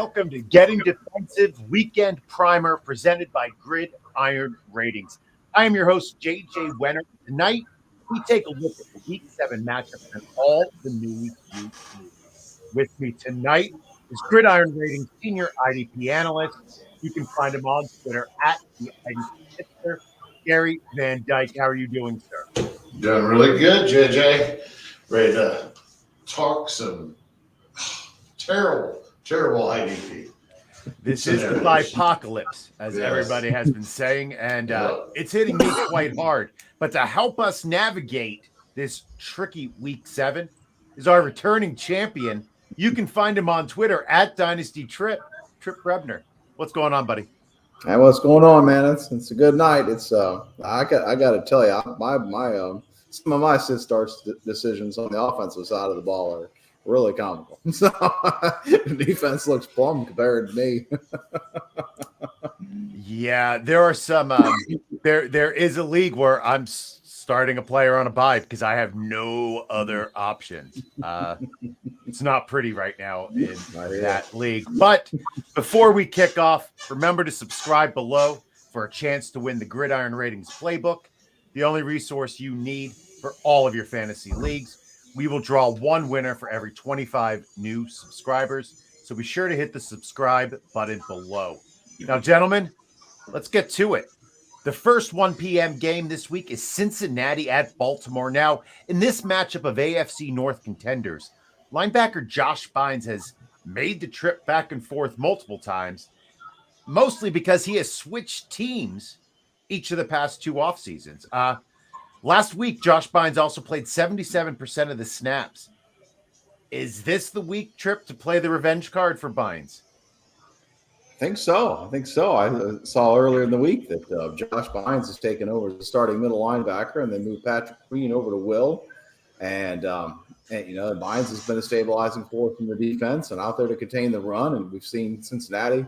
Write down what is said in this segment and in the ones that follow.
Welcome to Getting Defensive Weekend Primer presented by Gridiron Ratings. I am your host, JJ Wenner. Tonight, we take a look at the Week 7 matchups and all the news you need. With me tonight is Gridiron Ratings Senior IDP Analyst. You can find him on Twitter at the IDP Tipster. Gary Van Dyke, how are you doing, sir? Doing really good, JJ. Ready to talk some terrible IDP. This is the bipocalypse, as everybody has been saying, and it's hitting me quite hard. But to help us navigate this tricky Week 7 is our returning champion. You can find him on Twitter at Dynasty Tripp Brebner. What's going on, buddy? Hey, what's going on, man? It's a good night. It's I got to tell you, some of my sit starts decisions on the offensive side of the ball are really comical. So the defense looks plumb compared to me. Yeah, there are some. There is a league where I'm starting a player on a bye because I have no other options. It's not pretty right now in that league. But before we kick off, remember to subscribe below for a chance to win the Gridiron Ratings Playbook, the only resource you need for all of your fantasy leagues. We will draw one winner for every 25 new subscribers. So be sure to hit the subscribe button below. Now, gentlemen, let's get to it. The first 1 p.m. game this week is Cincinnati at Baltimore. Now, in this matchup of AFC North contenders, linebacker Josh Bynes has made the trip back and forth multiple times, mostly because he has switched teams each of the past two off seasons. Last week, Josh Bynes also played 77% of the snaps. Is this the week, Tripp, to play the revenge card for Bynes? I think so. I saw earlier in the week that Josh Bynes has taken over as the starting middle linebacker, and they moved Patrick Queen over to Will. And Bynes has been a stabilizing force in the defense and out there to contain the run. And we've seen Cincinnati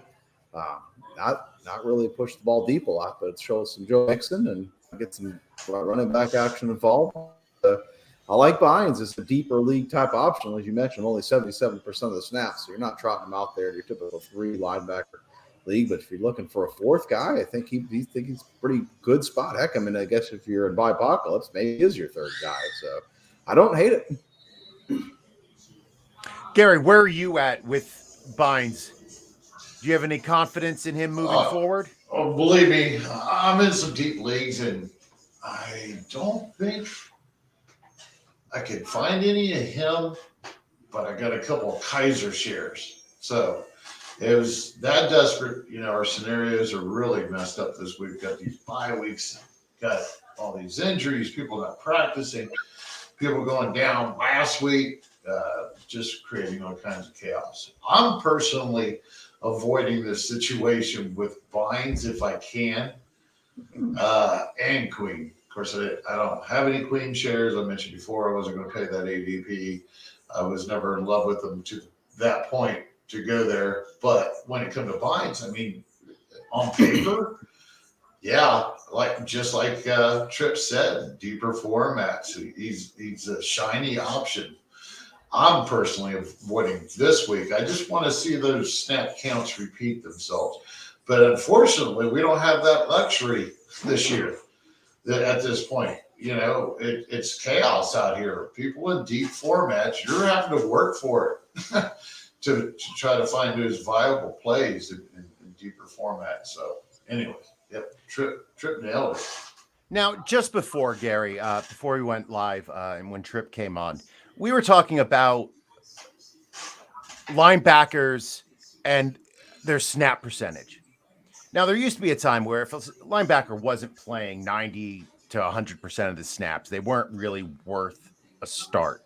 not really push the ball deep a lot, but it shows some Joe Mixon and get some running back action involved. I like Bynes. It's a deeper league type option. As you mentioned, only 77% of the snaps. So you're not trotting him out there in your typical 3 linebacker league. But if you're looking for a fourth guy, I think he's a pretty good spot. Heck, I mean, I guess if you're in bipocalypse, maybe he is your third guy. So I don't hate it. Gary, where are you at with Bynes? Do you have any confidence in him moving forward? Oh, believe me, I'm in some deep leagues, and I don't think I could find any of him, but I got a couple of Kaiser shares. So it was that desperate. Our scenarios are really messed up this week. We've got these bye weeks, got all these injuries, people not practicing, people going down last week, just creating all kinds of chaos. I'm personally avoiding this situation with Bynes if I can, and Queen. Of course, I don't have any Queen shares. I mentioned before I wasn't going to pay that ADP. I was never in love with them to that point to go there. But when it comes to Bynes, I mean, on paper, yeah, just like Tripp said, deeper formats. He's a shiny option. I'm personally avoiding this week. I just want to see those snap counts repeat themselves. But unfortunately, we don't have that luxury this year. At this point, it's chaos out here. People in deep formats, you're having to work for it to try to find those viable plays in deeper formats. So anyway, yep, Tripp nailed it. Now, just before, Gary, before we went live and when Tripp came on, we were talking about linebackers and their snap percentage. Now, there used to be a time where if a linebacker wasn't playing 90 to 100% of the snaps, they weren't really worth a start.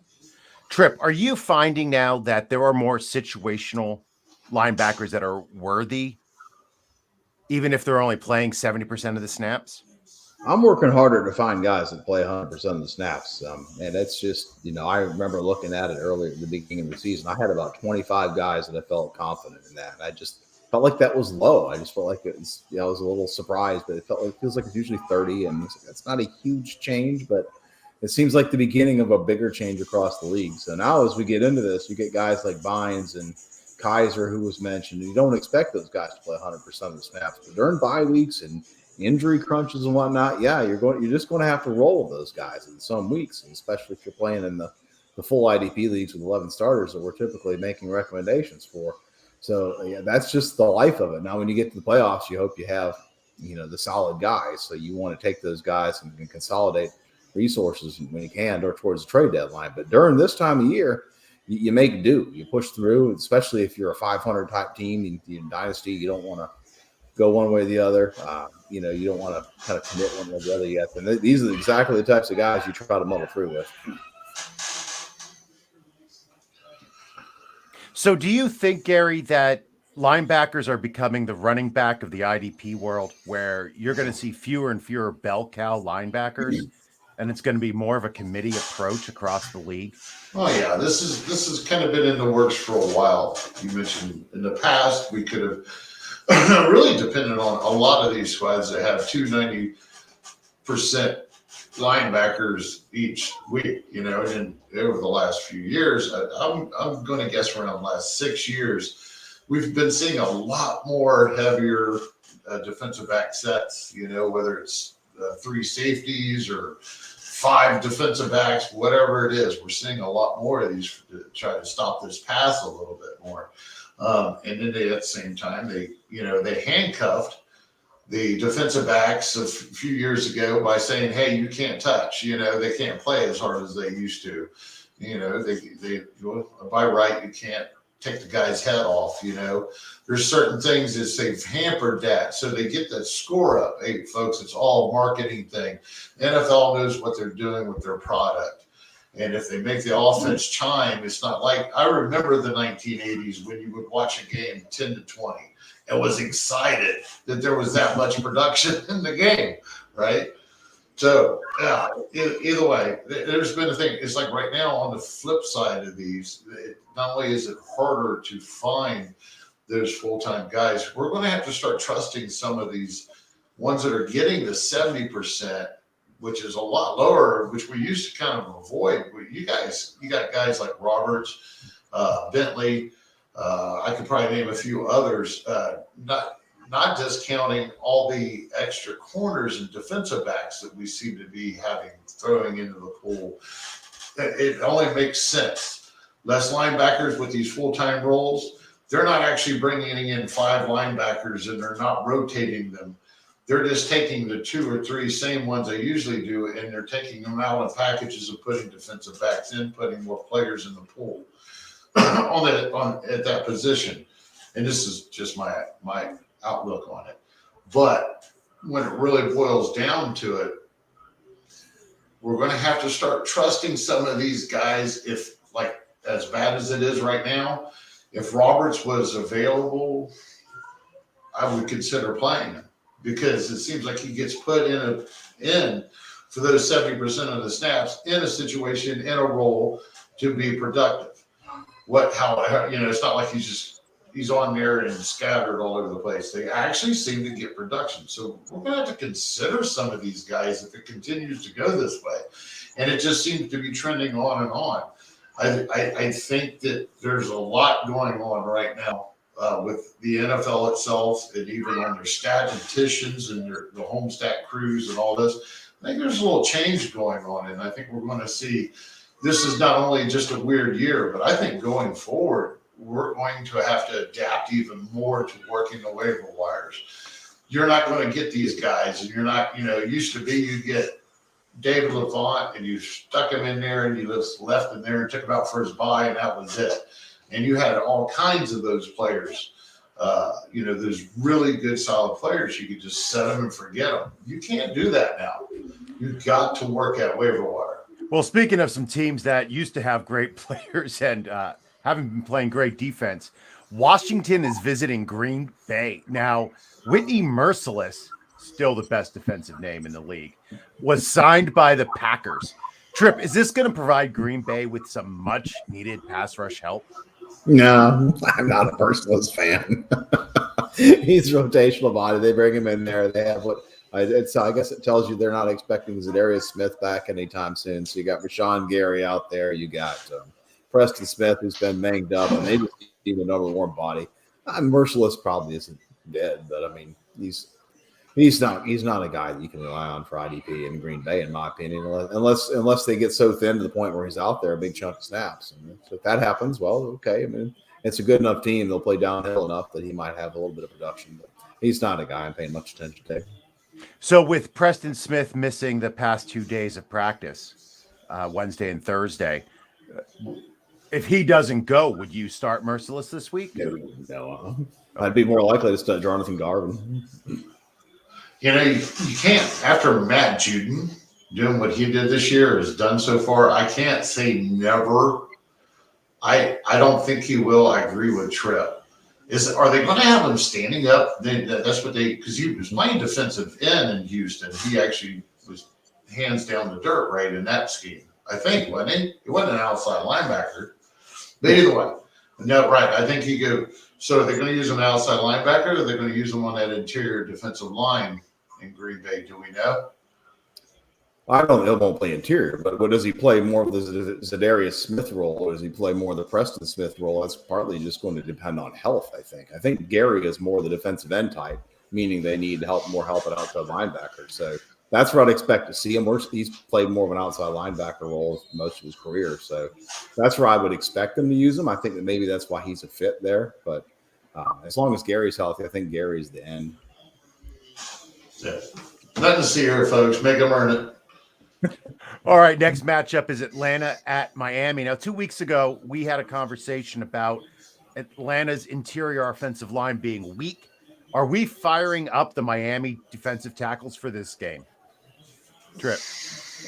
Tripp, are you finding now that there are more situational linebackers that are worthy, even if they're only playing 70% of the snaps? I'm working harder to find guys that play 100% of the snaps. And it's just, I remember looking at it earlier at the beginning of the season. I had about 25 guys that I felt confident in that. And I just felt like that was low. I just felt like it was, I was a little surprised, but it feels like it's usually 30. And it's not a huge change, but it seems like the beginning of a bigger change across the league. So now as we get into this, you get guys like Bynes and Kaiser, who was mentioned. You don't expect those guys to play 100% of the snaps, but during bye weeks and injury crunches and whatnot, yeah, you're just going to have to roll those guys in some weeks, and especially if you're playing in the full IDP leagues with 11 starters that we're typically making recommendations for. So yeah, that's just the life of it. Now, when you get to the playoffs, you hope you have, the solid guys. So you want to take those guys and consolidate resources when you can, or towards the trade deadline. But during this time of year, you make do. You push through, especially if you're a 500 type team in Dynasty. You don't want to go one way or the other. You don't want to kind of commit one way or the other yet. And these are exactly the types of guys you try to muddle through with. So do you think, Gary, that linebackers are becoming the running back of the IDP world, where you're going to see fewer and fewer bell cow linebackers, and it's going to be more of a committee approach across the league? Oh yeah, this has kind of been in the works for a while. You mentioned in the past we could have really depended on a lot of these squads that have 290% linebackers each week, and over the last few years, I'm going to guess around the last 6 years, we've been seeing a lot more heavier defensive back sets, whether it's 3 safeties or 5 defensive backs, whatever it is. We're seeing a lot more of these to try to stop this pass a little bit more. And then at the same time, they handcuffed the defensive backs a few years ago by saying, hey, you can't touch, they can't play as hard as they used to. They by right, you can't take the guy's head off, There's certain things that they've hampered that. So they get that score up. Hey, folks, it's all a marketing thing. NFL knows what they're doing with their product. And if they make the offense chime, it's not like I remember the 1980s when you would watch a game 10-20 and was excited that there was that much production in the game, right? So, yeah, either way, there's been a thing. It's like right now on the flip side of these, not only is it harder to find those full-time guys, we're going to have to start trusting some of these ones that are getting the 70%, which is a lot lower, which we used to kind of avoid. You got guys like Roberts, Bentley. I could probably name a few others, not discounting all the extra corners and defensive backs that we seem to be throwing into the pool. It only makes sense. Less linebackers with these full-time roles. They're not actually bringing in 5 linebackers and they're not rotating them. They're just taking the 2 or 3 same ones they usually do, and they're taking them out of packages and putting defensive backs in, putting more players in the pool at that position. And this is just my outlook on it. But when it really boils down to it, we're going to have to start trusting some of these guys. If, like, as bad as it is right now, if Roberts was available, I would consider playing him, because it seems like he gets put in for those 70% of the snaps in a situation, in a role to be productive. It's not like he's on there and scattered all over the place. They actually seem to get production. So we're going to have to consider some of these guys if it continues to go this way. And it just seems to be trending on and on. I think that there's a lot going on right now with the NFL itself, and even on their statisticians and the home stat crews and all this. I think there's a little change going on, and I think we're going to see this is not only just a weird year, but I think going forward, we're going to have to adapt even more to working the waiver wires. You're not going to get these guys, and you're not, it used to be you get David Levante and you stuck him in there and you just left him there and took him out for his bye, and that was it. And you had all kinds of those players. There's really good, solid players. You could just set them and forget them. You can't do that now. You've got to work at waiver wire. Well, speaking of some teams that used to have great players and haven't been playing great defense, Washington is visiting Green Bay. Now, Whitney Merciless, still the best defensive name in the league, was signed by the Packers. Tripp, is this going to provide Green Bay with some much-needed pass rush help? No, I'm not a Merciless fan. He's a rotational body. They bring him in there. They have I guess it tells you they're not expecting Zadarius Smith back anytime soon. So you got Rashawn Gary out there. You got Preston Smith, who's been banged up, and they just need another warm body. Merciless probably isn't dead, but I mean, he's not a guy that you can rely on for IDP in Green Bay, in my opinion, unless they get so thin to the point where he's out there a big chunk of snaps. And so if that happens, well, okay. I mean, it's a good enough team. They'll play downhill enough that he might have a little bit of production, but he's not a guy I'm paying much attention to. So with Preston Smith missing the past 2 days of practice, Wednesday and Thursday, if he doesn't go, would you start Merciless this week? No. I'd be more likely to start Jonathan Garvin. You know, you can't, after Matt Judon doing what he did this year, has done so far, I can't say never. I don't think he will. I agree with Tripp. Are they going to have him standing up? That's what because he was playing defensive end in Houston. He actually was hands down the dirt right in that scheme. I think, wasn't he? He wasn't an outside linebacker. But either way. No, right. I think he go. So are they going to use him outside linebacker, or are they going to use him on that interior defensive line in Green Bay? Do we know? I don't know. He won't play interior, but what does he play more of the Zadarius Smith role, or does he play more of the Preston Smith role? That's partly just going to depend on health, I think. I think Gary is more the defensive end type, meaning they need more help at outside linebacker. So that's what I'd expect to see him. He's played more of an outside linebacker role most of his career. So that's where I would expect them to use him. I think that maybe that's why he's a fit there. But as long as Gary's healthy, I think Gary's the end. Yeah. Nothing to see here, folks. Make them earn it. All right, next matchup is Atlanta at Miami. Now, 2 weeks ago, we had a conversation about Atlanta's interior offensive line being weak. Are we firing up the Miami defensive tackles for this game? Tripp.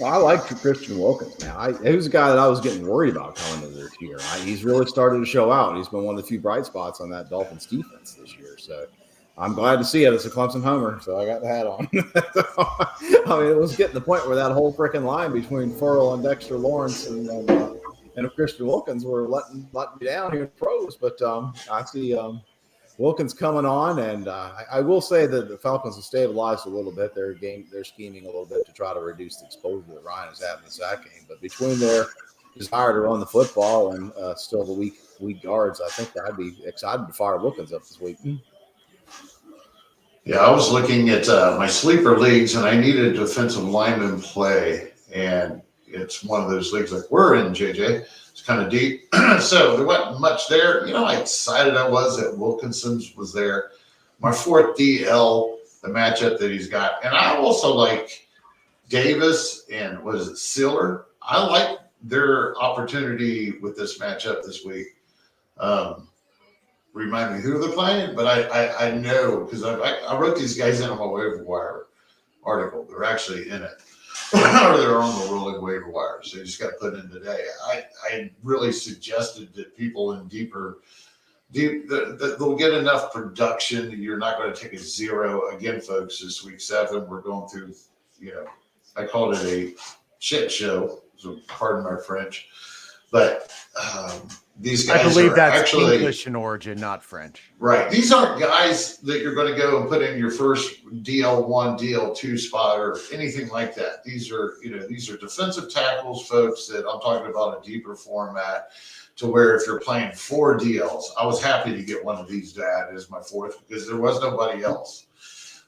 Well, I like Christian Wilkins now. He was a guy that I was getting worried about coming into this year. He's really started to show out. He's been one of the few bright spots on that Dolphins defense this year. So I'm glad to see it as a Clemson homer. So I got the hat on. I mean, it was getting to the point where that whole freaking line between Furl and Dexter Lawrence and Christian Wilkins were letting me down here in pros. But I see Wilkins coming on, and I will say that the Falcons have stabilized a little bit. They're scheming a little bit to try to reduce the exposure that Ryan has had in the sack game. But between their desire to run the football and still the weak guards, I think I'd be excited to fire Wilkins up this week. Yeah, I was looking at my sleeper leagues, and I needed defensive lineman play, and it's one of those leagues like we're in, JJ. It's kind of deep. So there wasn't much there. You know how excited I was that Wilkinson was there. My fourth DL, the matchup that he's got. And I also like Davis and Sealer. I like their opportunity with this matchup this week. Remind me who they're playing, but I know because I wrote these guys in on my waiver wire article. They're actually in it. Or they're on the rolling waiver wire. So you just got to put in today. I really suggested that people in deep they'll get enough production. You're not going to take a zero. Again, folks, this week 7, we're going through, I called it a shit show. So pardon my French. But these guys, I believe that's actually English in origin, not French. Right. These aren't guys that you're going to go and put in your first DL1, DL2 spot or anything like that. These are defensive tackles, folks, that I'm talking about a deeper format to where if you're playing 4 DLs, I was happy to get one of these to add as my fourth because there was nobody else.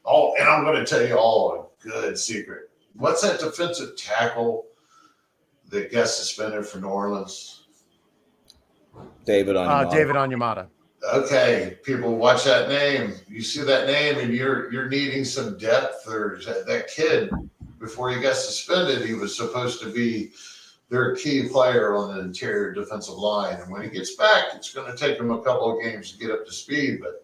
Oh, and I'm going to tell you all a good secret. What's that defensive tackle that got suspended for New Orleans? David Onyemata. Okay, people, watch that name. You see that name, and you're needing some depth. Or that kid, before he got suspended, he was supposed to be their key player on the interior defensive line. And when he gets back, it's going to take him a couple of games to get up to speed. But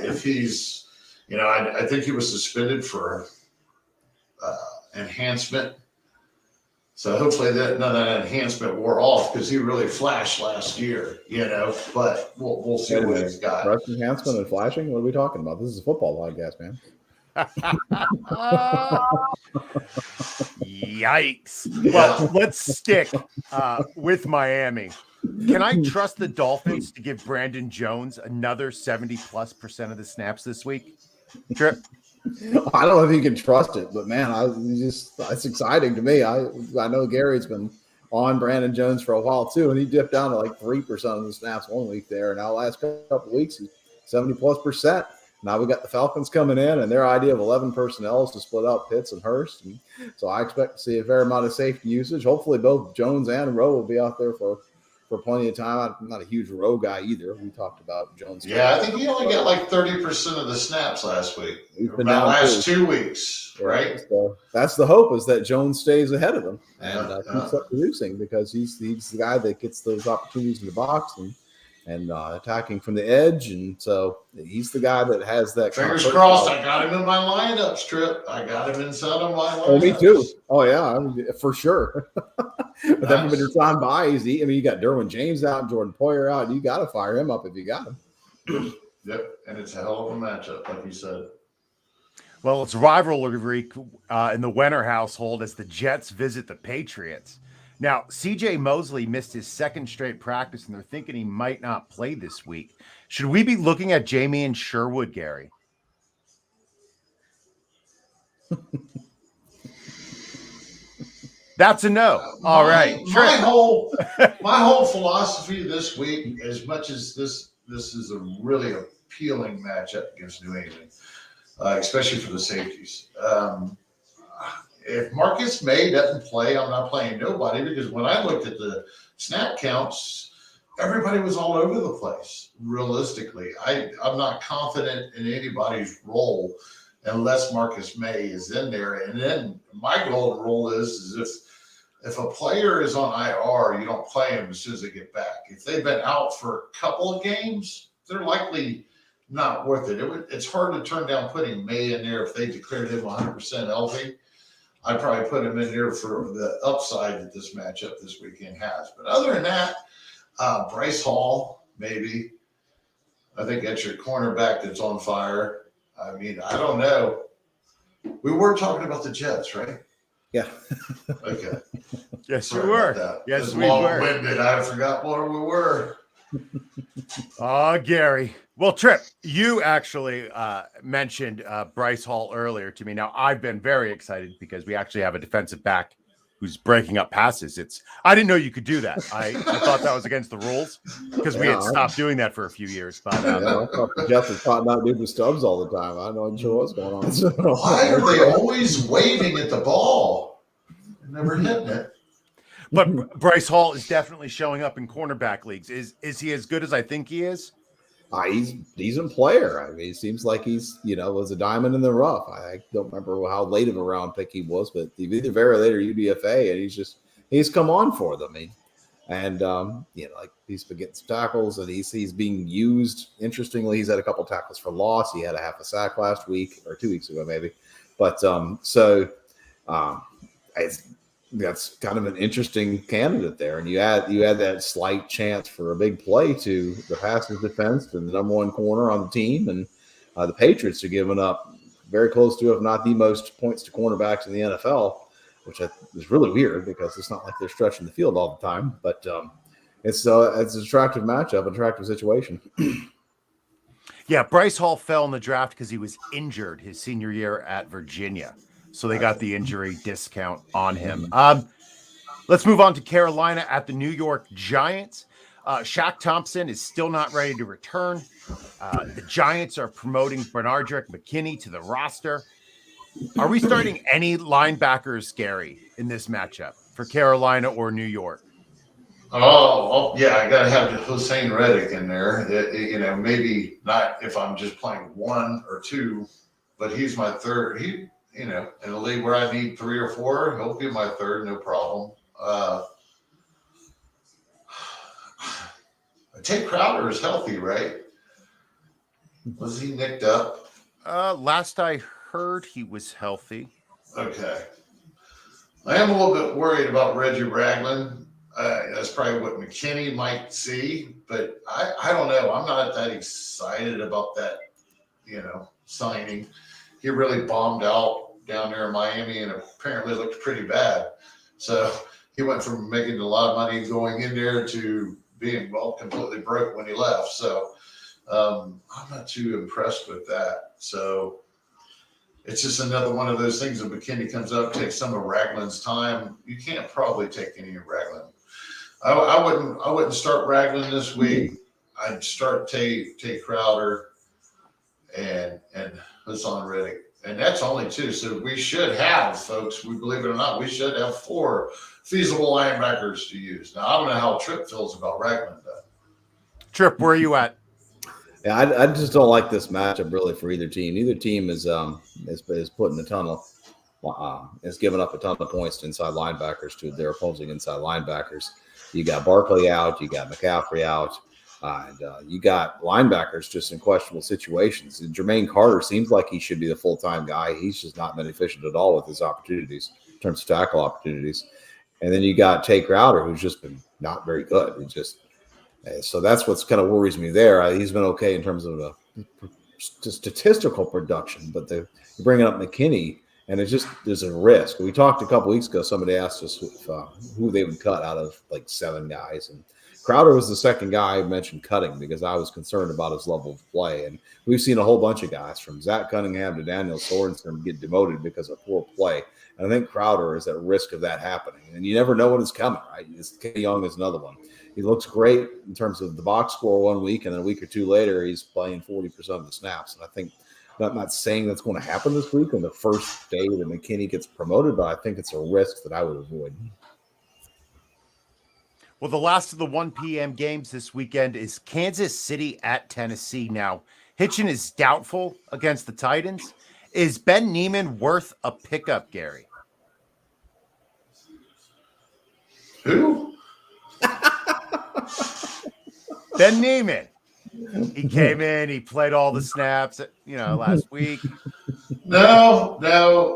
if he's, I think he was suspended for enhancement. So hopefully none of that enhancement wore off because he really flashed last year, but we'll see what he's got. Rush enhancement and flashing? What are we talking about? This is a football podcast, man. Yikes. Well, let's stick with Miami. Can I trust the Dolphins to give Brandon Jones another 70+% of the snaps this week? Tripp? I don't know if you can trust it, but man, it's exciting to me. I know Gary's been on Brandon Jones for a while too, and he dipped down to like 3% of the snaps one week there. Now last couple of weeks, he's 70+%. Now we got the Falcons coming in, and their idea of 11 personnel is to split out Pitts and Hurst. And so I expect to see a fair amount of safety usage. Hopefully both Jones and Rowe will be out there for plenty of time. I'm not a huge Rowe guy either. We talked about Jones. Yeah, I think he only got like 30% of the snaps last week. He's been About down last 2 weeks, right? So that's the hope, is that Jones stays ahead of him and Yeah, keeps up producing, because he's the guy that gets those opportunities in the box and attacking from the edge. And so he's the guy that has that. Fingers crossed. I got him in my lineups, Tripp. I got him inside of my lineups. Oh, me too. Oh, yeah, for sure. But then when you're time by, you got Derwin James out, Jordan Poyer out. You got to fire him up if you got him. Yep, and it's a hell of a matchup, like you said. Well, it's rivalry in the Wenner household as the Jets visit the Patriots. Now, C.J. Mosley missed his second straight practice, and they're thinking he might not play this week. Should we be looking at Jamie and Sherwood, Gary? That's a no. All right. My whole philosophy this week, as much as this is a really appealing matchup against New England, especially for the safeties. If Marcus May doesn't play, I'm not playing nobody, because when I looked at the snap counts, everybody was all over the place. Realistically, I'm not confident in anybody's role unless Marcus May is in there. And then my golden rule is if a player is on IR, you don't play them as soon as they get back. If they've been out for a couple of games, they're likely not worth it. It's hard to turn down putting May in there if they declared him 100% healthy. I'd probably put him in there for the upside that this matchup this weekend has. But other than that, Bryce Hall, maybe. I think that's your cornerback that's on fire. I mean, I don't know. We were talking about the Jets, right? Yeah. Okay. Yes, Sorry we were. about that. Yes, It's we were. long-winded. I forgot where we were. Oh, Gary. Well, Tripp, you actually mentioned Bryce Hall earlier to me. Now, I've been very excited because we actually have a defensive back who's breaking up passes. I didn't know you could do that. I thought that was against the rules because we had stopped doing that for a few years. But I thought the Jets was caught out doing Stubbs all the time. I'm not sure what's going on. Why are they always waving at the ball? Never hitting it. But Bryce Hall is definitely showing up in cornerback leagues. Is he as good as I think he is? He's a decent player. I mean, it seems like he's, was a diamond in the rough. I don't remember how late of a round pick he was, but either very late or UDFA, and he's come on for them. Like he's been getting some tackles, and he's being used. Interestingly, he's had a couple tackles for loss. He had a half a sack last week or 2 weeks ago, maybe. But that's kind of an interesting candidate there. And you add that slight chance for a big play to the Packers defense and the number one corner on the team. And the Patriots are giving up very close to, if not the most points to cornerbacks in the NFL, which is really weird because it's not like they're stretching the field all the time. But it's an attractive matchup, an attractive situation. Yeah, Bryce Hall fell in the draft because he was injured his senior year at Virginia. So they got the injury discount on him. Let's move on to Carolina at the New York Giants. Shaq Thompson is still not ready to return. The Giants are promoting Bernardrick McKinney to the roster. Are we starting any linebackers, Gary, in this matchup for Carolina or New York? Oh yeah, I got to have Hussein Reddick in there. Maybe not if I'm just playing one or two, but he's my third. In a league where I need 3 or 4, he'll be my third, no problem. Tate Crowder is healthy, right? Was he nicked up? Last I heard, he was healthy. Okay. I am a little bit worried about Reggie Ragland. That's probably what McKinney might see, but I don't know. I'm not that excited about that, signing. He really bombed out down there in Miami and apparently looked pretty bad. So he went from making a lot of money going in there to being, completely broke when he left. So I'm not too impressed with that. So it's just another one of those things. If McKinney comes up, takes some of Ragland's time, you can't probably take any of Ragland. I wouldn't start Ragland this week. I'd start Tay Crowder and Hassan Reddick. And that's only 2. So we should have, folks, we believe it or not, we should have 4 feasible linebackers to use. Now, I don't know how Tripp feels about Ragland, though. Tripp, where are you at? Yeah, I just don't like this matchup really for either team. Either team is putting a ton of is giving up a ton of points to inside linebackers to their opposing inside linebackers. You got Barkley out, you got McCaffrey out, and you got linebackers just in questionable situations. And Jermaine Carter seems like he should be the full-time guy. He's just not been efficient at all with his opportunities in terms of tackle opportunities. And then you got Tay Crowder, who's just been not very good. So that's what's kind of worries me there. He's been okay in terms of the statistical production, but you're bringing up McKinney, and there's a risk. We talked a couple weeks ago. Somebody asked us who they would cut out of like 7 guys, and Crowder was the second guy I mentioned cutting because I was concerned about his level of play. And we've seen a whole bunch of guys from Zach Cunningham to Daniel Sorensen get demoted because of poor play. And I think Crowder is at risk of that happening. And you never know when it's coming, right? Kenny Young is another one. He looks great in terms of the box score one week, and then a week or 2 later, he's playing 40% of the snaps. And I think I'm not saying that's going to happen this week on the first day that McKinney gets promoted, but I think it's a risk that I would avoid. Well, the last of the 1 p.m. games this weekend is Kansas City at Tennessee. Now, Hitchin is doubtful against the Titans. Is Ben Neiman worth a pickup, Gary? Who? Ben Neiman. He came in, he played all the snaps, last week. No.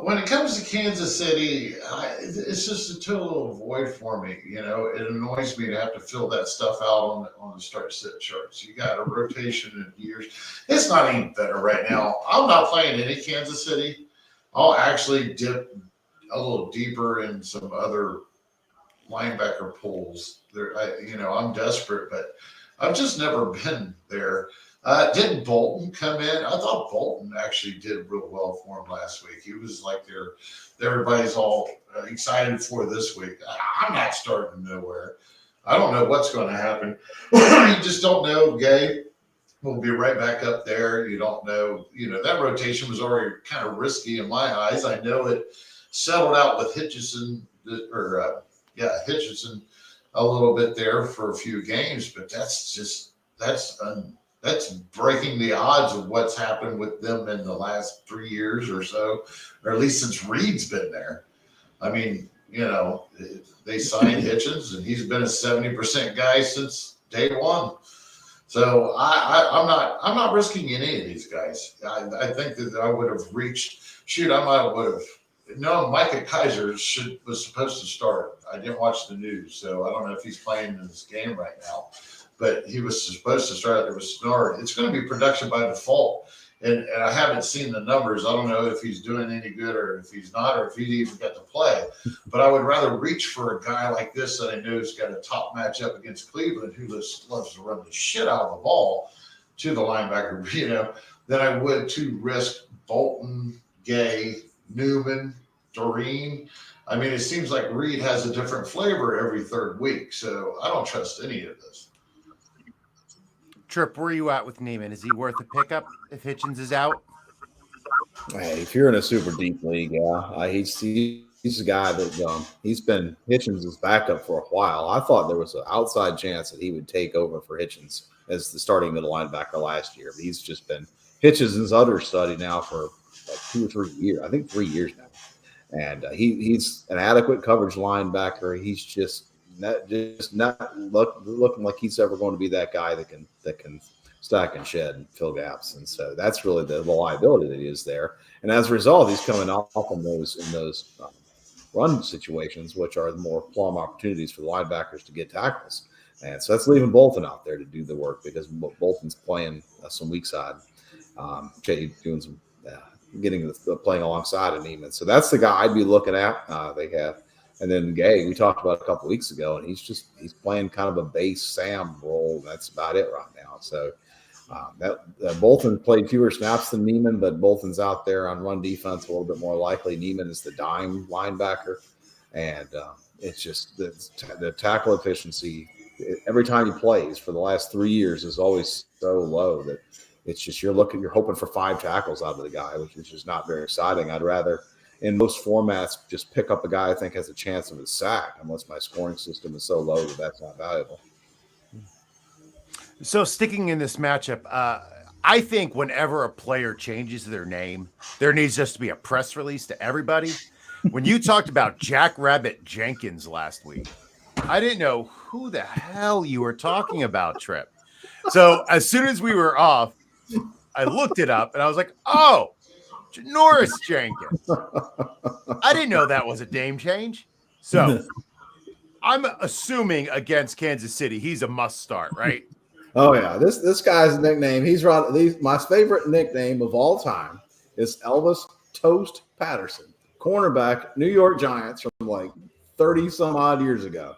When it comes to Kansas City, it's just a total void for me. It annoys me to have to fill that stuff out on the start-sit charts. You got a rotation in years. It's not even better right now. I'm not playing any Kansas City. I'll actually dip a little deeper in some other linebacker pools. I'm desperate, but I've just never been there. Didn't Bolton come in? I thought Bolton actually did real well for him last week. He was like everybody's all excited for this week. I'm not starting nowhere. I don't know what's going to happen. You just don't know. Gay will be right back up there. You don't know. That rotation was already kind of risky in my eyes. I know it settled out with Hitchison a little bit there for a few games, but that's breaking the odds of what's happened with them in the last 3 years or so, or at least since Reed's been there. I mean, they signed Hitchens, and he's been a 70% guy since day one. So I'm not risking any of these guys. I think that I would have reached. Micah Kaiser was supposed to start. I didn't watch the news, so I don't know if he's playing in this game right now. But he was supposed to start. There was snort. It's going to be production by default, and I haven't seen the numbers. I don't know if he's doing any good or if he's not, or if he even got to play. But I would rather reach for a guy like this that I know has got a top matchup against Cleveland, who loves to run the shit out of the ball to the linebacker, than I would to risk Bolton, Gay, Newman, Doreen. I mean, it seems like Reed has a different flavor every third week, so I don't trust any of this. Tripp, where are you at with Neiman? Is he worth a pickup if Hitchens is out? Hey, if you're in a super deep league, he's a guy that he's been Hitchens' backup for a while. I thought there was an outside chance that he would take over for Hitchens as the starting middle linebacker last year. But he's just been Hitchens' understudy now for like 2 or 3 years. I think 3 years now. And he's an adequate coverage linebacker. He's just not looking like he's ever going to be that guy that can stack and shed and fill gaps. And so that's really the liability that he is there. And as a result, he's coming off in those run situations, which are the more plum opportunities for the linebackers to get tackles. And so that's leaving Bolton out there to do the work because Bolton's playing some weak side. Jay doing some playing alongside of Neiman. So that's the guy I'd be looking at. They have, and then Gay, we talked about a couple of weeks ago, and he's playing kind of a base Sam role. That's about it right now. So Bolton played fewer snaps than Neiman, but Bolton's out there on run defense a little bit more likely. Neiman is the dime linebacker, and it's just the tackle efficiency. Every time he plays for the last 3 years is always so low that it's just you're hoping for 5 tackles out of the guy, which is just not very exciting. I'd rather, in most formats, just pick up a guy I think has a chance of a sack, unless my scoring system is so low that that's not valuable. So sticking in this matchup, I think whenever a player changes their name, there needs just to be a press release to everybody. When you talked about Jackrabbit Jenkins last week, I didn't know who the hell you were talking about, Tripp. So as soon as we were off, I looked it up and I was like, oh, Janoris Jenkins. I didn't know that was a name change. So I'm assuming against Kansas City, he's a must start, right? Oh yeah, this guy's nickname. My favorite nickname of all time is Elvis Toast Patterson, cornerback, New York Giants from like 30 some odd years ago.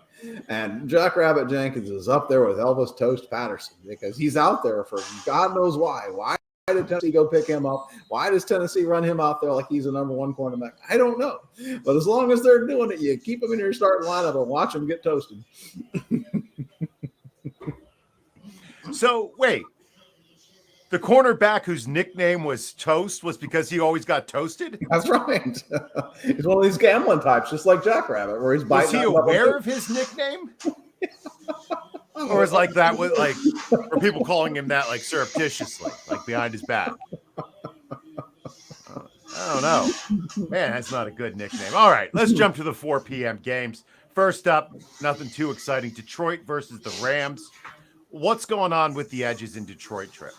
And Jackrabbit Jenkins is up there with Elvis Toast Patterson because he's out there for God knows why. Why did Tennessee go pick him up? Why does Tennessee run him out there like he's a number 1 cornerback? I don't know. But as long as they're doing it, you keep him in your starting lineup and watch him get toasted. So wait, the cornerback whose nickname was Toast was because he always got toasted? That's right. He's one of these gambling types, just like Jackrabbit, where he's biting. Was he aware of his nickname? Or is like that with like, or people calling him that like surreptitiously, like behind his back? I don't know. Man, that's not a good nickname. All right, let's jump to the 4 p.m. games. First up, nothing too exciting. Detroit versus the Rams. What's going on with the edges in Detroit, Tripp?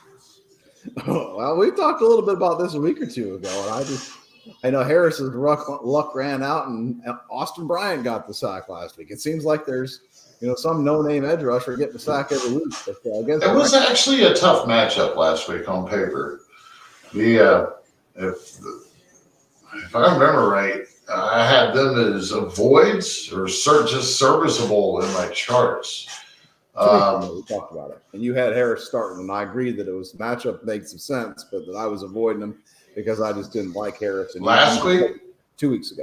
Well, we talked a little bit about this a week or two ago, and I know Harris's luck ran out, and Austin Bryant got the sack last week. It seems like there's some no-name edge rusher getting the sack every week. But, I guess it was actually a tough matchup last week on paper. If I remember right, I had them as avoids or just serviceable in my charts. We talked about it, and you had Harris starting, and I agreed that it was matchup made some sense, but that I was avoiding him because I just didn't like Harris. And last week, 2 weeks ago,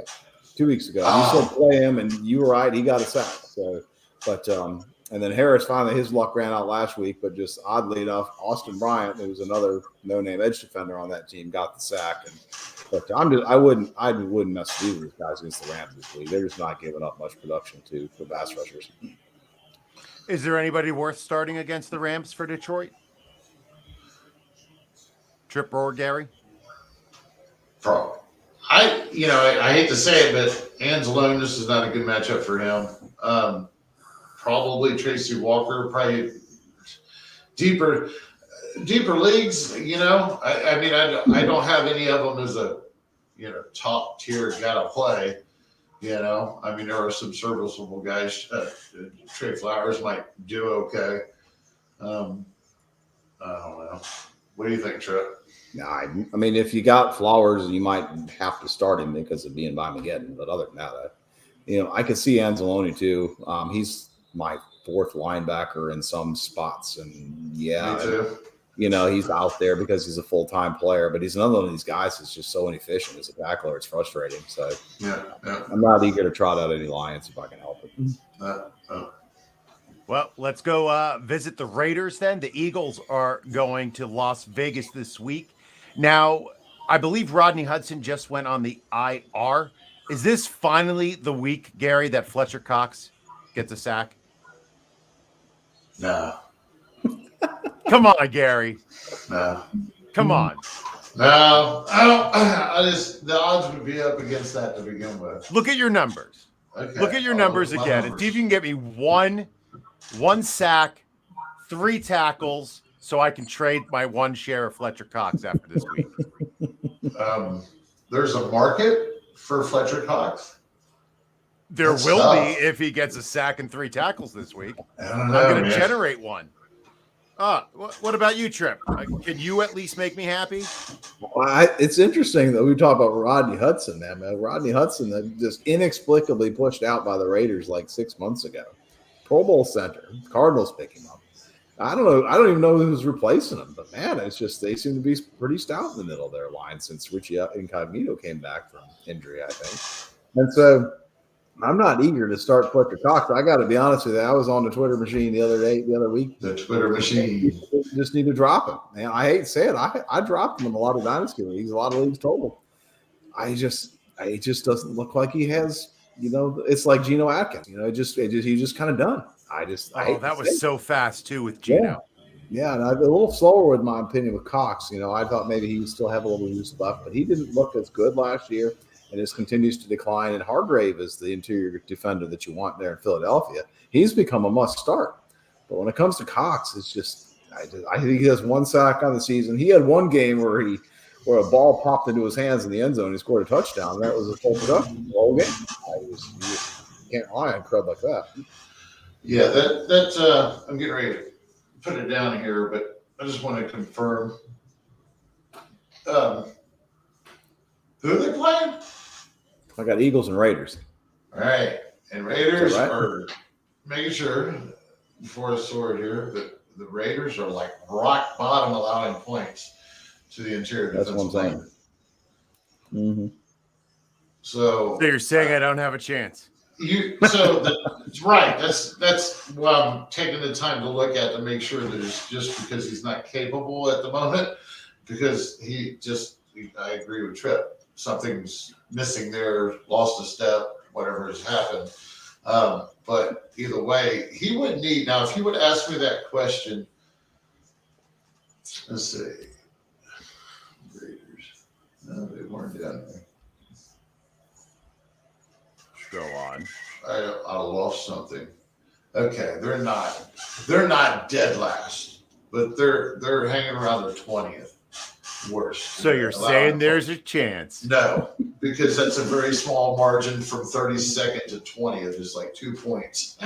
you still play him, and you were right, he got a sack. So, but and then Harris finally his luck ran out last week, but just oddly enough, Austin Bryant, who was another no-name edge defender on that team, got the sack. But I wouldn't mess with either of these guys against the Rams this week. They're just not giving up much production for pass rushers. Is there anybody worth starting against the Rams for Detroit? Tripp or Gary? Probably. I hate to say it, but Anzalonis is not a good matchup for him. Probably Tracy Walker, probably deeper leagues. I don't have any of them as a top tier gotta play. There are some serviceable guys. Trey Flowers might do okay. I don't know. What do you think, Tripp? I mean, if you got Flowers, you might have to start him because of being by Mageddon. But other than that, I could see Anzalone too. He's my 4th linebacker in some spots, and yeah, Me too. He's out there because he's a full-time player, but he's another one of these guys that's just so inefficient as a tackler. It's frustrating. So yeah. I'm not eager to trot out any Lions if I can help it. Well, let's go visit the Raiders then. The Eagles are going to Las Vegas this week. Now, I believe Rodney Hudson just went on the IR. Is this finally the week, Gary, that Fletcher Cox gets a sack? No. Come on, Gary. No. Come on. No. I don't. The odds would be up against that to begin with. Look at your numbers. Okay. Look at your numbers again and see if you can get me one sack, 3 tackles, so I can trade my 1 share of Fletcher Cox after this week. There's a market for Fletcher Cox. There will be if he gets a sack and 3 tackles this week. I'm going to generate one. What about you, Tripp? Can you at least make me happy? Well, it's interesting that we talk about Rodney Hudson, man. Rodney Hudson that just inexplicably pushed out by the Raiders like 6 months ago. Pro Bowl center. Cardinals pick him up. I don't know. I don't even know who's replacing him. But man, it's just they seem to be pretty stout in the middle of their line since Richie Incognito came back from injury, I think. And so I'm not eager to start Fletcher Cox. I got to be honest with you. I was on the Twitter machine the other week. The Twitter machine. You just need to drop him. And I hate to say it. I dropped him in a lot of dynasty leagues, a lot of leagues total. It just doesn't look like he has. It's like Geno Atkins. He's just kind of done. That was so fast too with Geno. Yeah, and a little slower with my opinion with Cox. I thought maybe he would still have a little juice left, but he didn't look as good last year, and just continues to decline. And Hargrave is the interior defender that you want there in Philadelphia. He's become a must start. But when it comes to Cox, it's just I think he has one sack on the season. He had one game where a ball popped into his hands in the end zone. And he scored a touchdown. That was a full production the whole game. You can't rely on crud like that. Yeah, that I'm getting ready to put it down here, but I just want to confirm. Who are they playing? I got Eagles and Raiders. All right, and Raiders right? are making sure before I sword here that the Raiders are like rock bottom, allowing points to the interior. That's what I'm saying. Mm-hmm. So you're saying I don't have a chance. Right. That's what I'm taking the time to look at to make sure that it's just because he's not capable at the moment, because I agree with Tripp. Something's missing there, lost a step, whatever has happened. But either way, he would need, now if you would ask me that question, let's see. Raiders. No, they weren't down there. Go on. I lost something. Okay, they're not dead last, but they're hanging around their 20th worst. So you're saying there's a chance? No, because that's a very small margin from 32nd to 20th. It's like 2 points.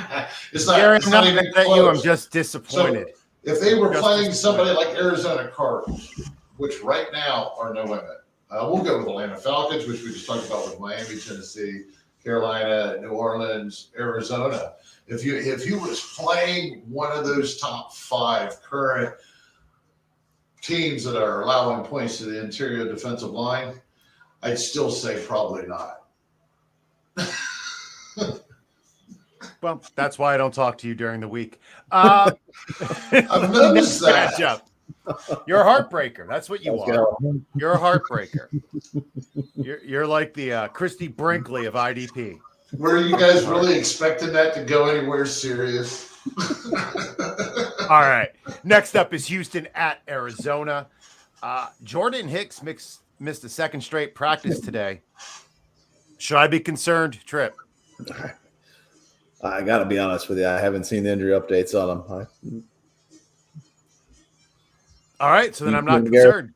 It's not even close. I'm just disappointed. So if they were playing somebody like Arizona Cardinals, which right now are no limit, we'll go with Atlanta Falcons, which we just talked about with Miami, Tennessee, Carolina, New Orleans, Arizona. If you was playing one of those top 5 current teams that are allowing points to the interior defensive line, I'd still say probably not. Well, that's why I don't talk to you during the week. I've noticed that. Matchup. You're a heartbreaker. That's what you are. You're a heartbreaker. You're like the Christy Brinkley of IDP. Were you guys really expecting that to go anywhere serious? All right. Next up is Houston at Arizona. Jordan Hicks missed a second straight practice today. Should I be concerned, Tripp? I got to be honest with you. I haven't seen the injury updates on him. All right, so then I'm not concerned.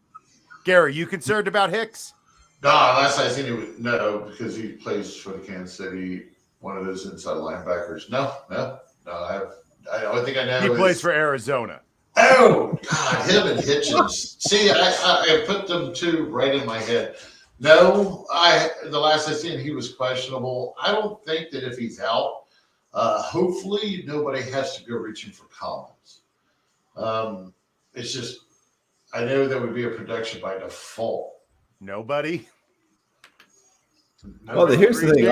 Gary, you concerned about Hicks? No, last I seen him, no, because he plays for the Kansas City, one of those inside linebackers. No. I don't think I know. He plays for Arizona. Oh, God, him and Hitchens. See, I put them two right in my head. No, the last I seen, he was questionable. I don't think that if he's out, hopefully nobody has to go reaching for Collins. It's just, I know there would be a production by default. Nobody. Well, here's the thing.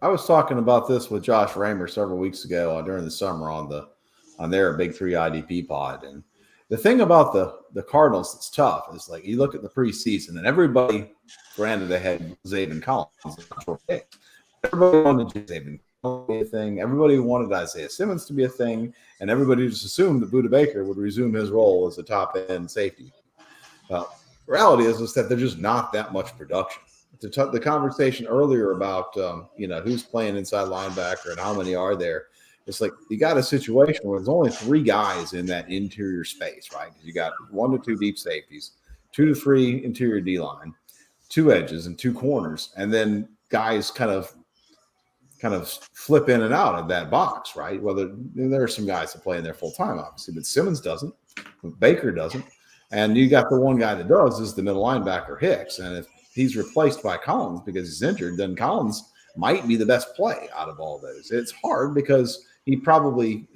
I was talking about this with Josh Raymer several weeks ago during the summer on their Big 3 IDP pod. And the thing about the Cardinals that's tough is, like, you look at the preseason and everybody, granted they had Zaven Collins. Everybody wanted Zaven Collins to be a thing. Everybody wanted Isaiah Simmons to be a thing. And everybody just assumed that Budda Baker would resume his role as a top-end safety. Well, reality is that there's just not that much production. The conversation earlier about who's playing inside linebacker and how many are there, it's like you got a situation where there's only 3 guys in that interior space, right? Because you got 1 to 2 deep safeties, 2 to 3 interior D line, 2 edges and 2 corners, and then guys kind of flip in and out of that box, right? Whether there are some guys that play in there full time, obviously, but Simmons doesn't, but Baker doesn't. And you got the one guy that does is the middle linebacker, Hicks. And if he's replaced by Collins because he's injured, then Collins might be the best play out of all those. It's hard because he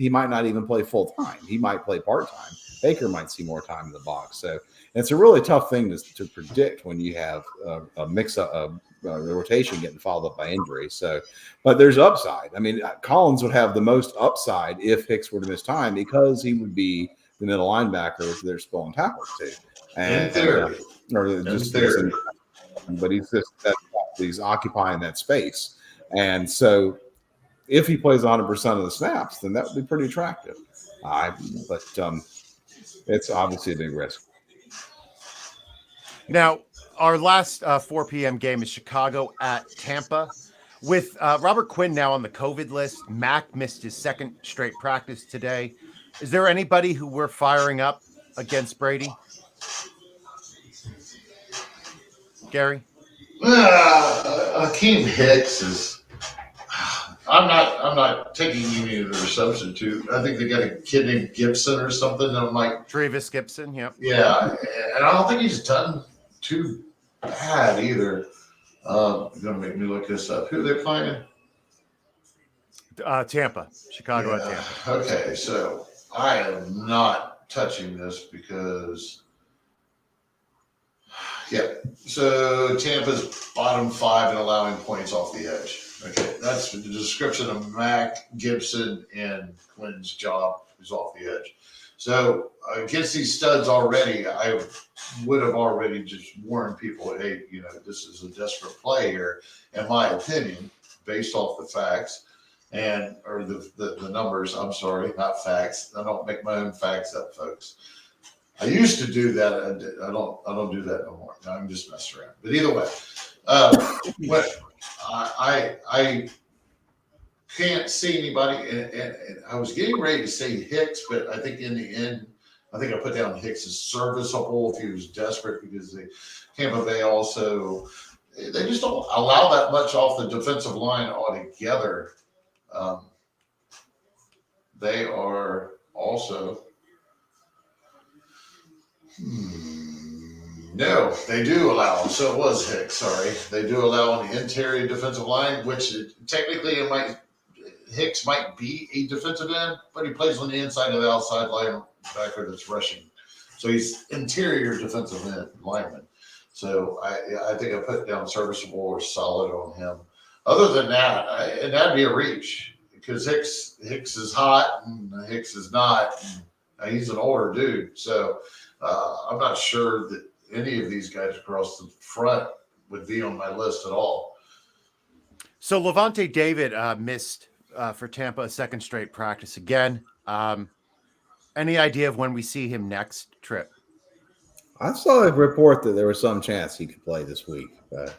might not even play full time. He might play part time. Baker might see more time in the box. So it's a really tough thing to predict when you have a mix of the rotation getting followed up by injury. So, but there's upside. I mean, Collins would have the most upside if Hicks were to miss time because he would be the middle linebacker they're spilling tackles to. In theory. But he's occupying that space. And so if he plays 100% of the snaps, then that would be pretty attractive. But it's obviously a big risk. Now, our last 4 p.m. game is Chicago at Tampa. With Robert Quinn now on the COVID list, Mack missed his second straight practice today. Is there anybody who we're firing up against Brady? Gary? Akeem Hicks is. I'm not taking any of their substitute. I think they got a kid named Gibson or something. I'm like Travis Gibson, yep. Yeah, and I don't think he's done too bad either. You're gonna make me look this up. Who are they playing? Tampa. Chicago at Tampa. Okay, so I am not touching this because so Tampa's bottom 5 and allowing points off the edge. Okay, that's the description of Mack, Gibson, and Quinn's job is off the edge. So against these studs already, I would have already just warned people, hey, this is a desperate play here, in my opinion, based off the facts or the numbers. I'm sorry, not facts. I don't make my own facts up, folks. I used to do that. I don't do that no more. I'm just messing around. But either way, I can't see anybody, and I was getting ready to say Hicks, but I think in the end, I put down Hicks as serviceable if he was desperate because the Tampa Bay also, they just don't allow that much off the defensive line altogether. They are also, no, they do allow. So it was Hicks. Sorry, they do allow on the interior defensive line, which technically Hicks might be a defensive end, but he plays on the inside of the outside linebacker that's rushing. So he's interior defensive end lineman. So I think I put down serviceable or solid on him. Other than that, and that'd be a reach because Hicks is hot and Hicks is not. And he's an older dude, so I'm not sure that any of these guys across the front would be on my list at all. So Levante David missed for Tampa a second straight practice again. Any idea of when we see him next, Tripp? I saw a report that there was some chance he could play this week. But,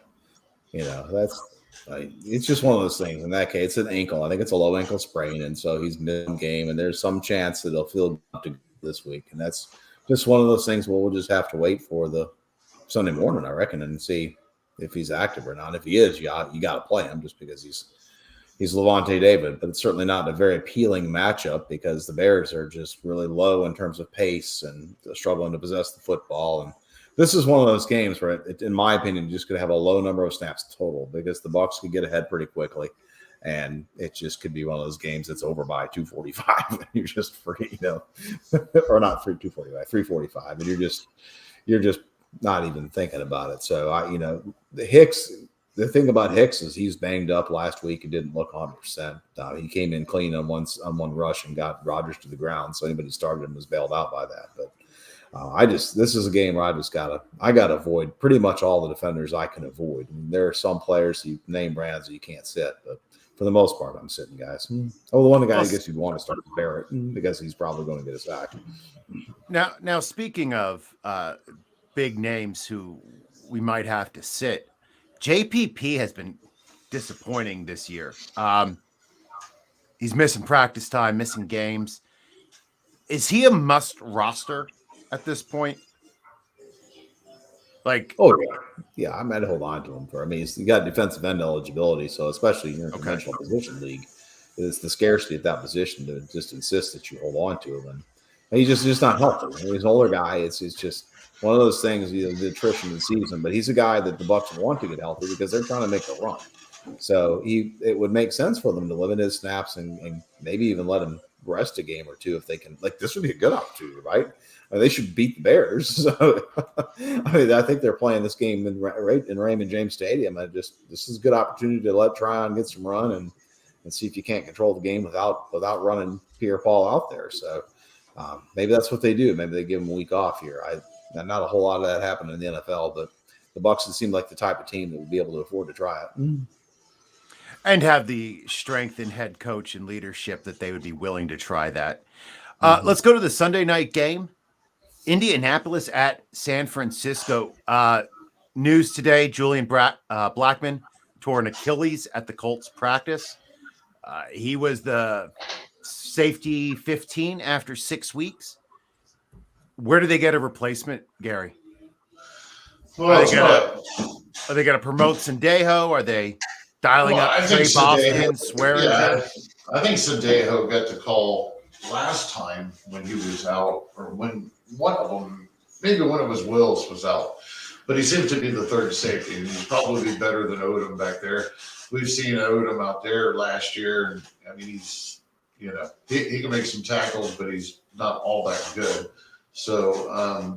it's just one of those things. In that case, it's an ankle. I think it's a low ankle sprain, and so he's missing game, and there's some chance that he'll feel good this week. And that's just one of those things where we'll just have to wait for the Sunday morning, I reckon, and see if he's active or not. If he is, you got to play him just because he's Levante David. But it's certainly not a very appealing matchup because the Bears are just really low in terms of pace and struggling to possess the football. And this is one of those games where, in my opinion, you're just going to have a low number of snaps total because the Bucs could get ahead pretty quickly. And it just could be one of those games that's over by 245 and you're just free, or not free 245, 345, and you're just not even thinking about it. So the thing about Hicks is he's banged up last week and didn't look 100%. He came in clean on one rush and got Rodgers to the ground. So anybody started him was bailed out by that. But this is a game where I gotta avoid pretty much all the defenders I can avoid. I mean, there are some players you name brands that you can't sit, but for the most part, I'm sitting guys. Oh, the one guy I guess you'd want to start with Barrett because he's probably going to get a sack. Now speaking of big names who we might have to sit, JPP has been disappointing this year. He's missing practice time, missing games. Is he a must roster at this point? Yeah, I might hold on to him he's got defensive end eligibility, so especially in your conventional position league, it's the scarcity at that position to just insist that you hold on to him, and he's just not healthy. He's an older guy. It's just one of those things, the attrition of the season. But he's a guy that the Bucs want to get healthy because they're trying to make a run. So it would make sense for them to limit his snaps and maybe even let him rest a game or two if they can. Like, this would be a good opportunity, right? I mean, they should beat the Bears. So, I mean, I think they're playing this game in Raymond James Stadium. This is a good opportunity to try on get some run and see if you can't control the game without running Pierre-Paul out there. So maybe that's what they do. Maybe they give him a week off here. Not a whole lot of that happened in the NFL, but the Bucs seem like the type of team that would be able to afford to try it. And have the strength in head coach and leadership that they would be willing to try that. Let's go to the Sunday night game. Indianapolis at San Francisco. News today, Julian Blackmon tore an Achilles at the Colts practice. He was the safety 15 after 6 weeks. Where do they get a replacement, Gary? Well, are they going to promote Sendejo? Are they dialing up Trey Boston, swearing? Yeah, I think Sendejo got the call last time when he was out, or when one of them, maybe one of his Wills was out. But he seems to be the third safety, and he's probably better than Odom back there. We've seen Odom out there last year, and I mean, he's, he can make some tackles, but he's not all that good. So, I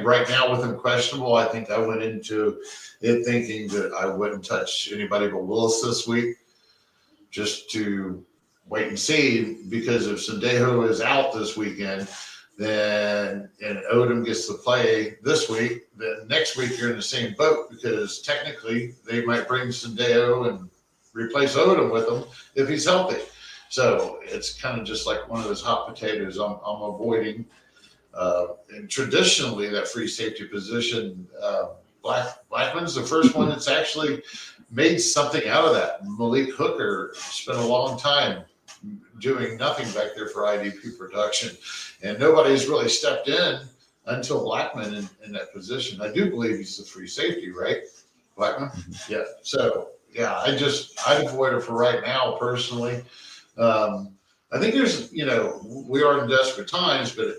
right now with him questionable, I think I went into it thinking that I wouldn't touch anybody but Willis this week, just to wait and see, because if Sendejo is out this weekend, then and Odom gets to play this week, then next week you're in the same boat, because technically they might bring Sendejo and replace Odom with him if he's healthy. So it's kind of just like one of those hot potatoes I'm avoiding. And traditionally, that free safety position, Blackman's the first one that's actually made something out of that. Malik Hooker spent a long time doing nothing back there for IDP production, and nobody's really stepped in until Blackmon in that position. I do believe he's the free safety, right, Blackmon? Mm-hmm. Yeah. So yeah, I'd avoid it for right now personally. I think there's, we are in desperate times, but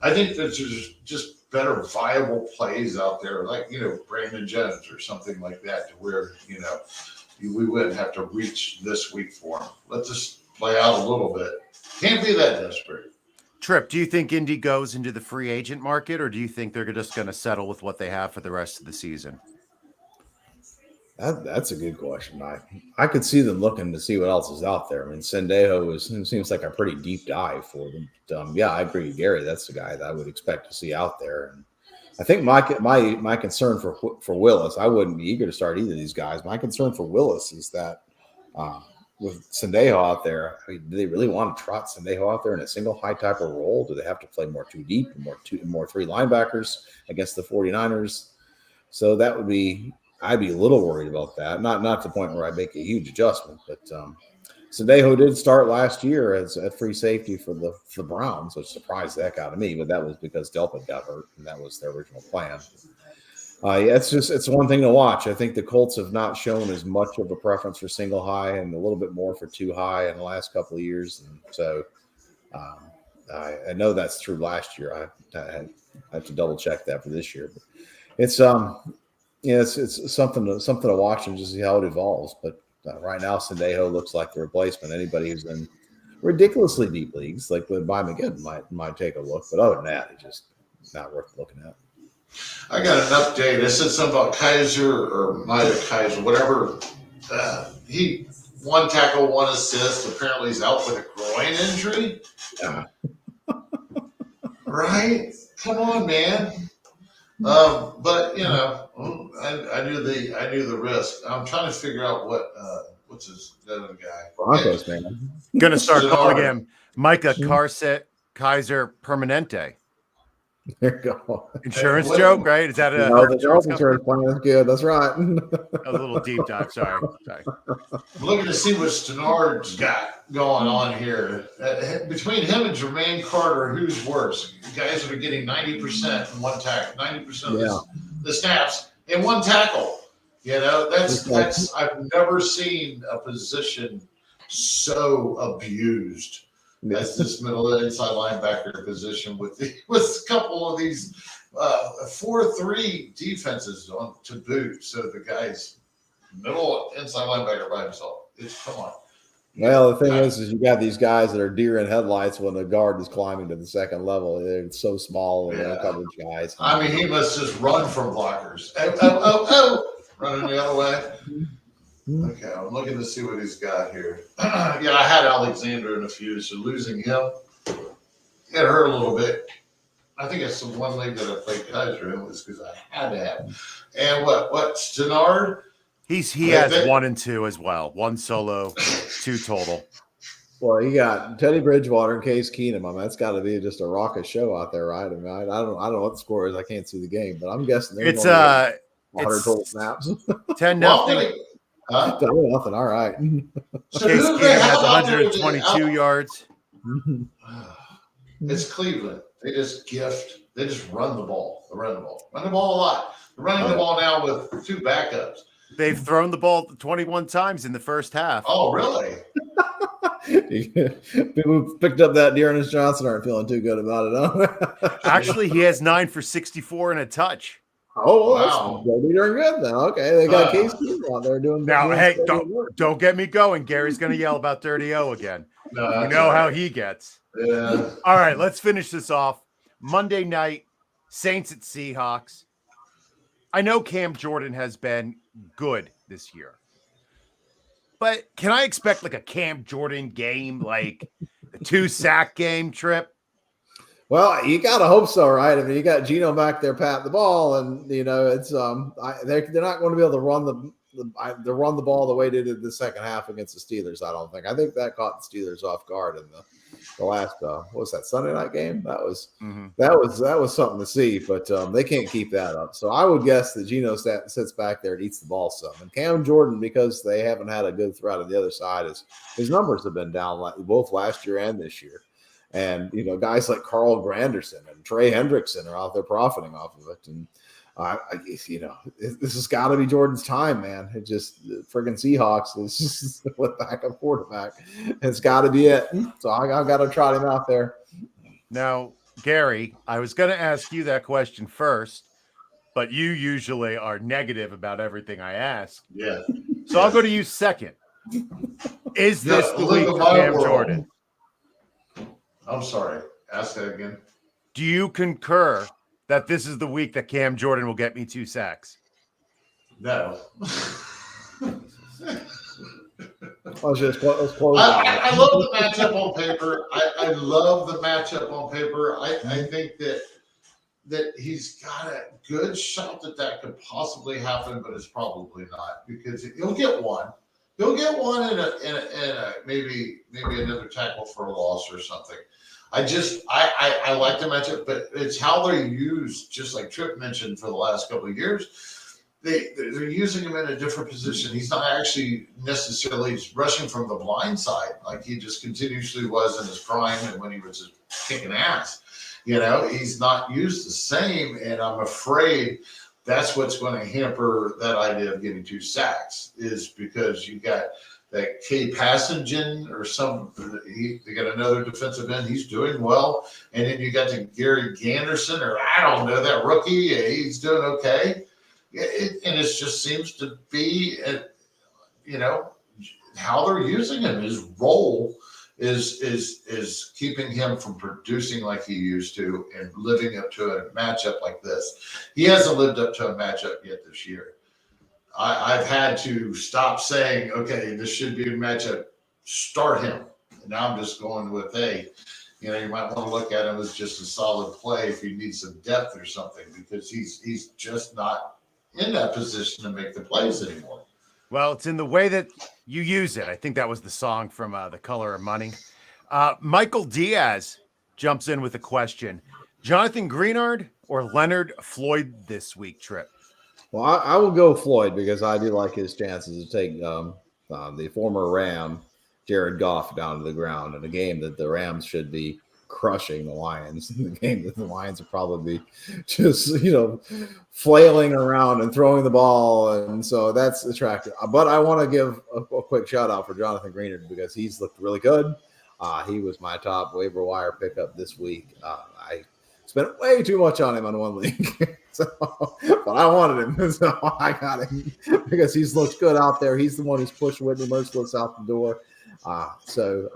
I think that there's just better viable plays out there, like, Brandon Jones or something like that, to where, we wouldn't have to reach this week for him. Let this play out a little bit. Can't be that desperate. Tripp, do you think Indy goes into the free agent market, or do you think they're just going to settle with what they have for the rest of the season? That's a good question. I could see them looking to see what else is out there. I mean, Sendejo seems like a pretty deep dive for them. But, yeah, I agree, Gary. That's the guy that I would expect to see out there. And I think my concern for Willis, I wouldn't be eager to start either of these guys. My concern for Willis is that with Sendejo out there, I mean, do they really want to trot Sendejo out there in a single high type of role? Do they have to play more two deep and more three linebackers against the 49ers? So that would be. I'd be a little worried about that. Not to the point where I make a huge adjustment, but Sendejo did start last year as a free safety for the Browns, which surprised the heck out of me. But that was because Delpit got hurt, and that was their original plan. It's one thing to watch. I think the Colts have not shown as much of a preference for single high and a little bit more for two high in the last couple of years, and so I know that's true last year. I have to double check that for this year, but it's it's something to watch and just see how it evolves. But right now, Sendejo looks like the replacement. Anybody who's in ridiculously deep leagues, like with Bryant again, might take a look. But other than that, it's just not worth looking at. I got an update. I said something about Kaiser or Micah Kaiser, whatever. He 1 tackle, 1 assist. Apparently, he's out with a groin injury. Yeah. Right? Come on, man. But I knew the risk. I'm trying to figure out what's his other guy. Broncos, man. Gonna start calling him Micah Kaiser Permanente. There you go. Insurance joke, right? Is that a the insurance plan is good? That's right. A little deep dive. Sorry. I'm looking to see what Stannard's got going on here. Between him and Jermaine Carter, who's worse? Guys that are getting 90% in 1 tackle, 90% of the snaps in 1 tackle. That's I've never seen a position so abused as this middle inside linebacker position with a couple of these 4-3 defenses on to boot. So the guys, middle inside linebacker by himself. Come on. Well, the thing is you got these guys that are deer in headlights when the guard is climbing to the second level. They're so small and they're coverage guys. I mean, he must just run from blockers. Running the other way. Okay, I'm looking to see what he's got here. Yeah, I had Alexander in a few, so losing him, it hurt a little bit. I think it's the one league that I played Kaiser in was because I had to have him. And what Stenard? He has 1 and 2 as well. 1 solo, 2 total. Well, you got Teddy Bridgewater and Case Keenum. I mean, that's got to be just a raucous show out there, right? I mean, I don't know what the score is. I can't see the game, but I'm guessing It's 100 total snaps. 10-0. Huh? 10-0. All right. So Case Keenum has 122 yards. It's Cleveland. They just run the ball. They run the ball. Run the ball a lot. They're running the ball now with 2 backups. They've thrown the ball 21 times in the first half. Oh, really? People who picked up that Dearness Johnson aren't feeling too good about it, huh? Actually, he has 9 for 64 and a touch. Oh, wow. They're doing good then. Okay, they got Case Keenum out there doing. Now, hey, don't get me going. Gary's going to yell about 30-0 again. No, you know how he gets. Yeah. All right, let's finish this off. Monday night, Saints at Seahawks. I know Cam Jordan has been good this year, but can I expect like a Cam Jordan game, like a 2-sack game, Tripp? Well, you gotta hope so, right? I mean, you got Geno back there patting the ball, and it's they're not going to be able to run the ball the way they did the second half against the Steelers. I don't think. I think that caught the Steelers off guard in the last what was that Sunday night game? That was something to see, but they can't keep that up. So I would guess that Geno sits back there and eats the ball some. And Cam Jordan, because they haven't had a good threat on the other side, his numbers have been down both last year and this year. And guys like Carl Ganderson and Trey Hendrickson are out there profiting off of it. And this has got to be Jordan's time, man. It just friggin' Seahawks is just with backup quarterback. It's got to be it. So I got to trot him out there. Now, Gary, I was going to ask you that question first, but you usually are negative about everything I ask. Yeah. So I'll go to you second. Is this the week for Cam Jordan? I'm sorry. Ask that again. Do you concur that this is the week that Cam Jordan will get me 2 sacks? No. Let's close. I love the matchup on paper. I love the matchup on paper. I think that he's got a good shot that could possibly happen, but it's probably not, because he'll get one. He'll get one in a maybe another tackle for a loss or something. I like the matchup, but it's how they're used, just like Tripp mentioned for the last couple of years. They're using him in a different position. He's not actually necessarily rushing from the blind side like he just continuously was in his prime and when he was just kicking ass. He's not used the same, and I'm afraid that's what's going to hamper that idea of getting 2 sacks, is because you got that K. Passingen or they got another defensive end. He's doing well. And then you got the Gary Ganderson, or I don't know, that rookie. He's doing okay. And it just seems to be, how they're using him. His role is keeping him from producing like he used to and living up to a matchup like this. He hasn't lived up to a matchup yet this year. I've had to stop saying, okay, this should be a matchup, start him. And now I'm just going with, hey, you might want to look at him as just a solid play if you need some depth or something, because he's just not in that position to make the plays anymore. Well, it's in the way that you use it. I think that was the song from The Color of Money. Michael Diaz jumps in with a question. Jonathan Greenard or Leonard Floyd this week, Tripp? Well, I will go Floyd, because I do like his chances to take the former Ram, Jared Goff, down to the ground in a game that the Rams should be crushing the Lions. In the game that the Lions will probably be just, flailing around and throwing the ball. And so that's attractive. But I want to give a quick shout out for Jonathan Greenard, because he's looked really good. He was my top waiver wire pickup this week. I spent way too much on him on one league. But I wanted him, so I got him because he's looked good out there. He's the one who's pushed Whitney Merciless out the door. So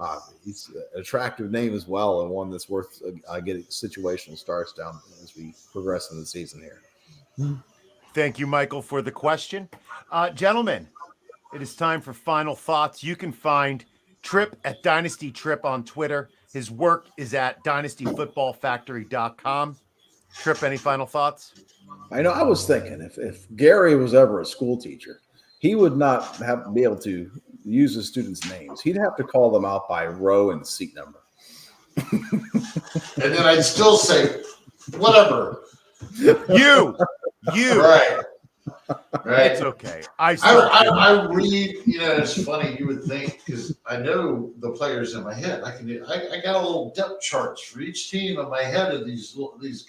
he's an attractive name as well, and one that's worth getting situational starts down as we progress in the season here. Thank you, Michael, for the question. Gentlemen, it is time for final thoughts. You can find Tripp at Dynasty Tripp on Twitter. His work is at dynastyfootballfactory.com. Tripp, any final thoughts? I was thinking if Gary was ever a school teacher, he would not be able to use his students' names. He'd have to call them out by row and seat number. And then I'd still say, whatever. You. Right. It's okay. I read, it's funny. You would think, because I know the players in my head. I got a little depth charts for each team in my head of these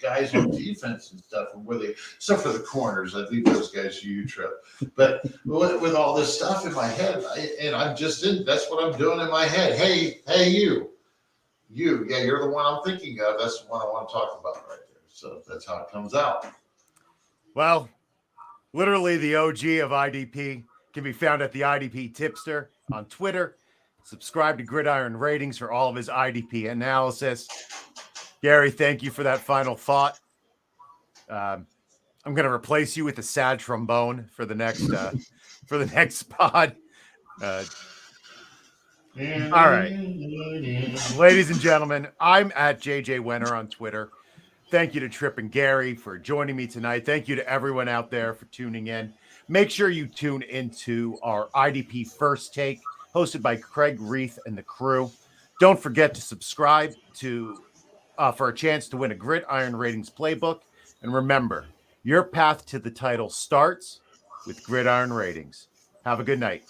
guys on defense and stuff, and except for the corners, I leave those guys to you, Tripp. But with all this stuff in my head, that's what I'm doing in my head. Hey, you, yeah, you're the one I'm thinking of. That's the one I want to talk about right there. So that's how it comes out. Well, literally the OG of IDP can be found at the IDP Tipster on Twitter. Subscribe to Gridiron Ratings for all of his IDP analysis. Gary, thank you for that final thought. I'm going to replace you with a sad trombone for the next pod. All right, ladies and gentlemen, I'm at JJ Wenner on Twitter. Thank you to Tripp and Gary for joining me tonight. Thank you to everyone out there for tuning in. Make sure you tune into our IDP First Take, hosted by Craig Reith and the crew. Don't forget to subscribe for a chance to win a Gridiron Ratings Playbook. And remember, your path to the title starts with Gridiron Ratings. Have a good night.